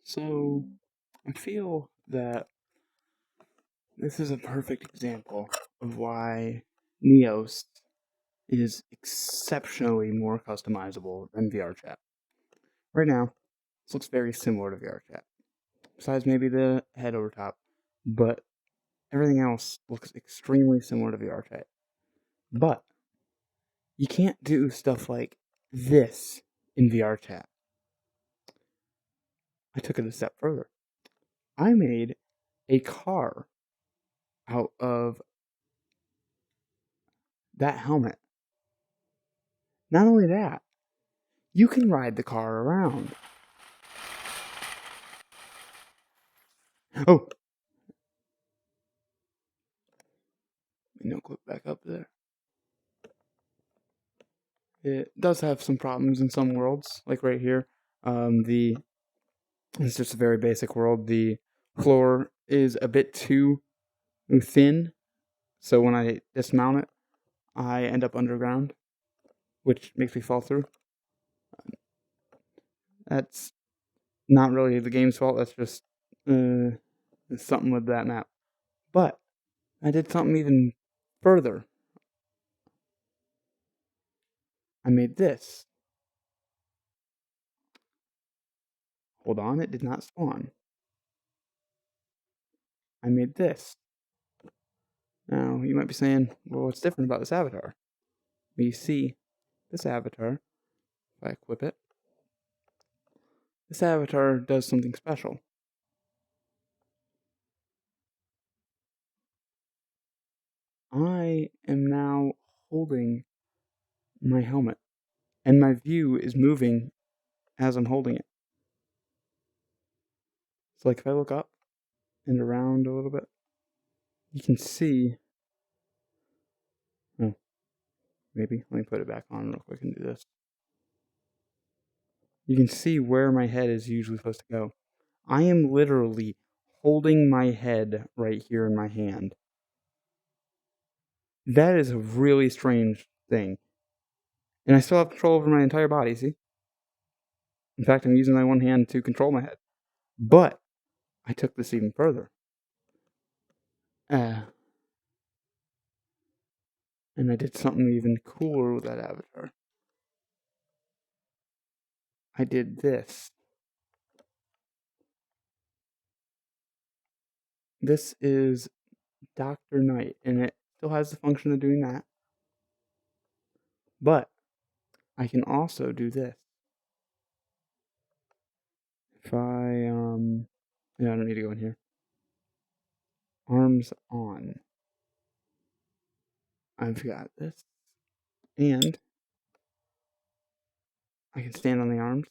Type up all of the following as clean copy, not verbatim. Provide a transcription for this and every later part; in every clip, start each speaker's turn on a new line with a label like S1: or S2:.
S1: So, I feel that this is a perfect example of why Neos is exceptionally more customizable than vrchat. Right now, this looks very similar to vrchat, besides maybe the head over top, but everything else looks extremely similar to vrchat. But you can't do stuff like this in vrchat. I took it a step further. I made a car out of that helmet. Not only that, you can ride the car around. Oh! No clip back up there. It does have some problems in some worlds, like right here. It's just a very basic world. The floor is a bit too thin, so when I dismount it, I end up underground, which makes me fall through. That's not really the game's fault, that's just something with that map. But I did something even further. I made this. Hold on, it did not spawn. I made this. Now, you might be saying, well, what's different about this avatar? Well, you see, this avatar, if I equip it, this avatar does something special. I am now holding my helmet, and my view is moving as I'm holding it. So, like, if I look up and around a little bit, you can see. Oh, maybe. Let me put it back on real quick and do this. You can see where my head is usually supposed to go. I am literally holding my head right here in my hand. That is a really strange thing. And I still have control over my entire body, see? In fact, I'm using my one hand to control my head. But I took this even further. And I did something even cooler with that avatar. I did this. This is Dr. Knight, and it still has the function of doing that. But I can also do this. If I yeah, I don't need to go in here. Arms on. I've got this. And I can stand on the arms.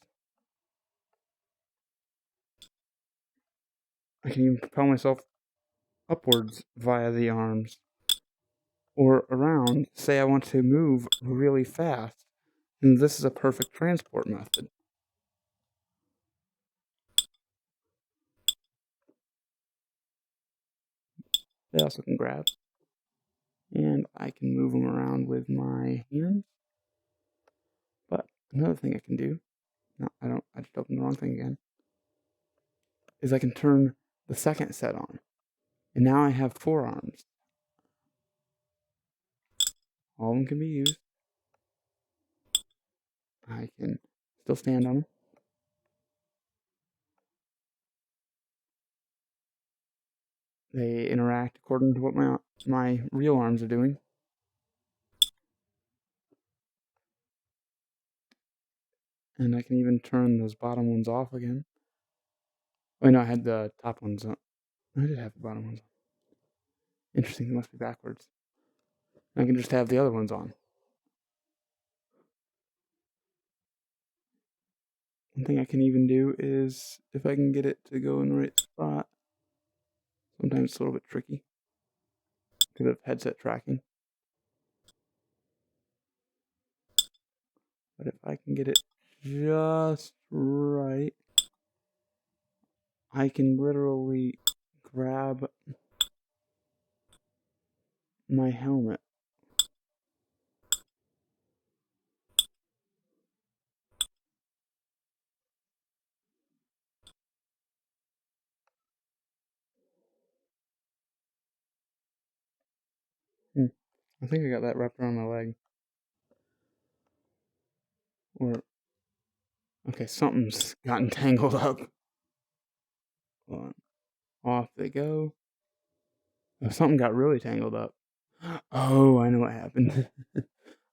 S1: I can even propel myself upwards via the arms. Or around. Say I want to move really fast. And this is a perfect transport method. They also can grab. And I can move them around with my hands. But another thing I can do, no, I just opened the wrong thing again, is I can turn the second set on. And now I have 4 arms. All of them can be used. I can still stand on them. They interact according to what my real arms are doing. And I can even turn those bottom ones off again. Oh, no, I had the top ones on. I did have the bottom ones on. Interesting, it must be backwards. I can just have the other ones on. One thing I can even do is, if I can get it to go in the right spot, sometimes it's a little bit tricky because of headset tracking. But if I can get it just right, I can literally grab my helmet. I think I got that wrapped around my leg. Or, okay, something's gotten tangled up. Hold on. Off they go. Oh, something got really tangled up. Oh, I know what happened.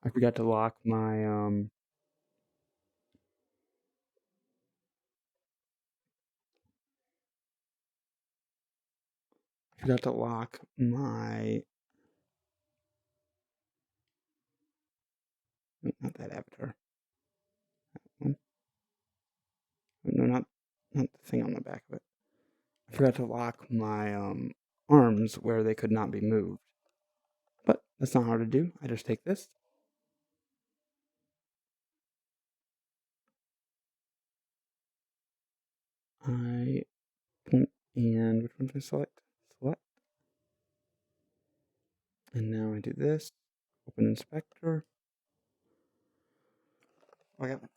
S1: I forgot to lock my, not that avatar. That no, not the thing on the back of it. I forgot to lock my arms where they could not be moved. But that's not hard to do. I just take this. I point, and which one do I select? Select. And now I do this. Open inspector. Oh, I got the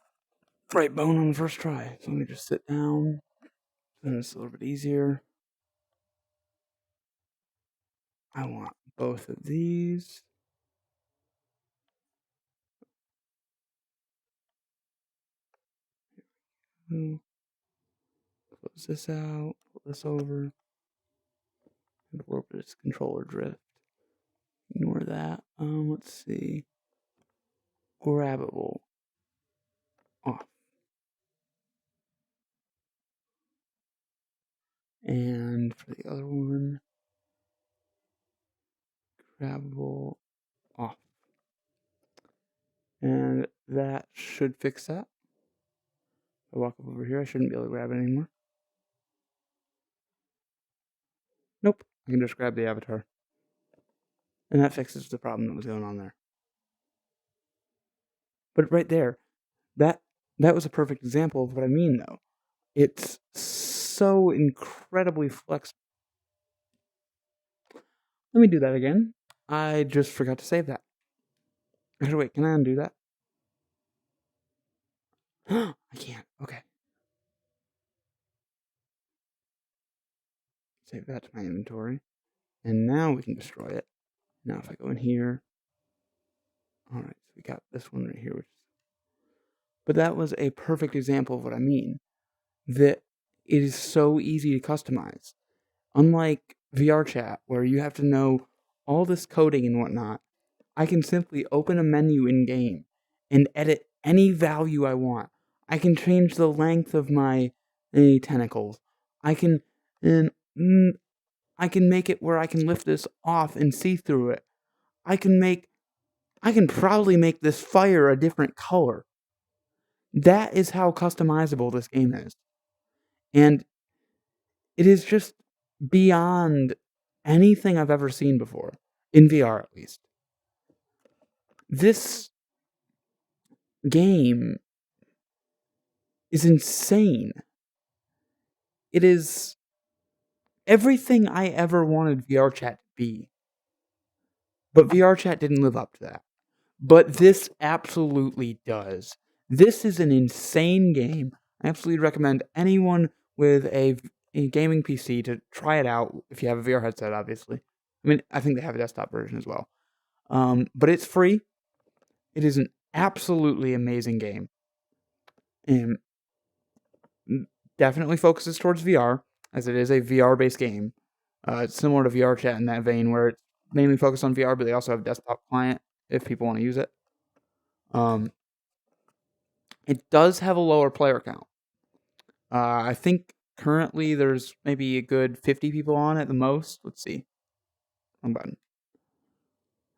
S1: right bone on the first try. So let me just sit down. Then it's a little bit easier. I want both of these. Close this out. Pull this over. And a little bit of controller drift. Ignore that. Let's see. Grabbable. Off. And for the other one, grabbable off. And that should fix that. If I walk up over here, I shouldn't be able to grab it anymore. Nope, I can just grab the avatar. And that fixes the problem that was going on there. But right there, that was a perfect example of what I mean, though. It's so incredibly flexible. Let me do that again. I just forgot to save that. Actually, wait, can I undo that? I can't. Okay. Save that to my inventory. And now we can destroy it. Now if I go in here. Alright, so we got this one right here. But that was a perfect example of what I mean. That it is so easy to customize. Unlike vrchat, where you have to know all this coding and whatnot, I can simply open a menu in-game and edit any value I want. I can change the length of my tentacles. I can make it where I can lift this off and see through it. I can probably make this fire a different color. That is how customizable this game is. And it is just beyond anything I've ever seen before, in VR at least. This game is insane. It is everything I ever wanted vrchat to be. But vrchat didn't live up to that. But this absolutely does. This is an insane game. I absolutely recommend anyone with a gaming PC to try it out if you have a VR headset, obviously. I mean, I think they have a desktop version as well. But it's free. It is an absolutely amazing game. And definitely focuses towards VR, as it is a VR-based game. It's similar to vrchat in that vein, where it's mainly focused on VR, but they also have a desktop client if people want to use it. It does have a lower player count. I think currently there's maybe a good 50 people on at the most. Let's see. Wrong button.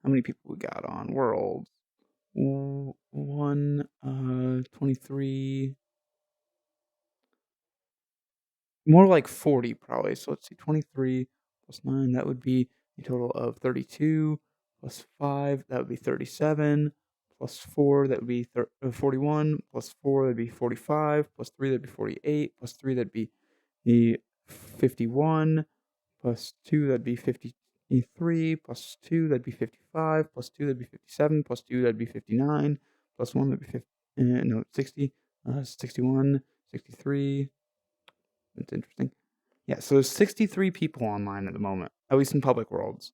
S1: How many people we got on? World. 23. More like 40 probably. So let's see. 23 plus 9. That would be a total of 32. Plus 5. That would be 37. Plus 4. That would be 41. Plus 4. That would be 45. Plus 3. That would be 48. Plus 3. That would be 51. Plus 2. That would be 53. Plus 2. That would be 55. Plus 2. That would be 57. Plus 2. That would be 59. Plus 1. That would be 60. 61. 63. That's interesting. Yeah, so there's 63 people online at the moment, at least in public worlds.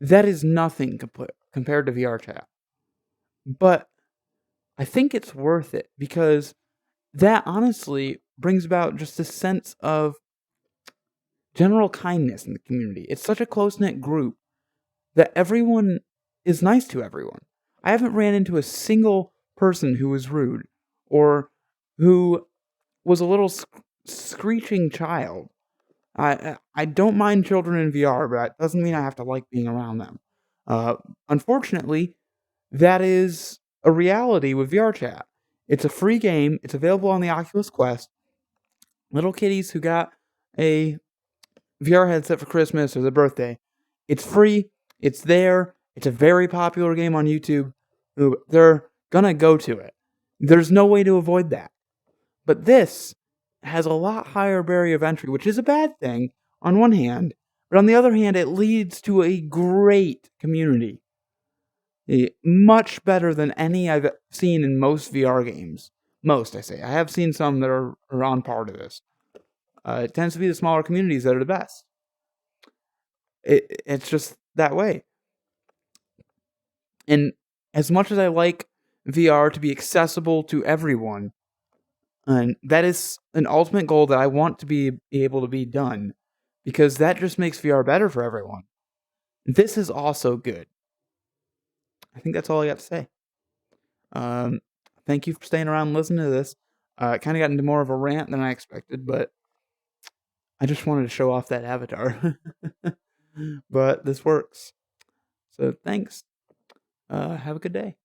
S1: that is nothing compared to VRChat. But I think it's worth it because that honestly brings about just a sense of general kindness in the community. It's such a close-knit group that everyone is nice to everyone. I haven't ran into a single person who was rude or who was a little screeching child. I don't mind children in VR, but that doesn't mean I have to like being around them. Unfortunately, that is a reality with VRChat. It's a free game. It's available on the Oculus Quest. Little kiddies who got a VR headset for Christmas or their birthday. It's free. It's there. It's a very popular game on YouTube. They're gonna go to it. There's no way to avoid that. But this has a lot higher barrier of entry, which is a bad thing on one hand, but on the other hand, it leads to a great community. Much better than any I've seen in most VR games. Most, I say. I have seen some that are on par to this. It tends to be the smaller communities that are the best. It's just that way. And as much as I like VR to be accessible to everyone, and that is an ultimate goal that I want to be able to be done, because that just makes VR better for everyone. This is also good. I think that's all I got to say. Thank you for staying around and listening to this. It kind of got into more of a rant than I expected, but I just wanted to show off that avatar. But this works. So thanks. Have a good day.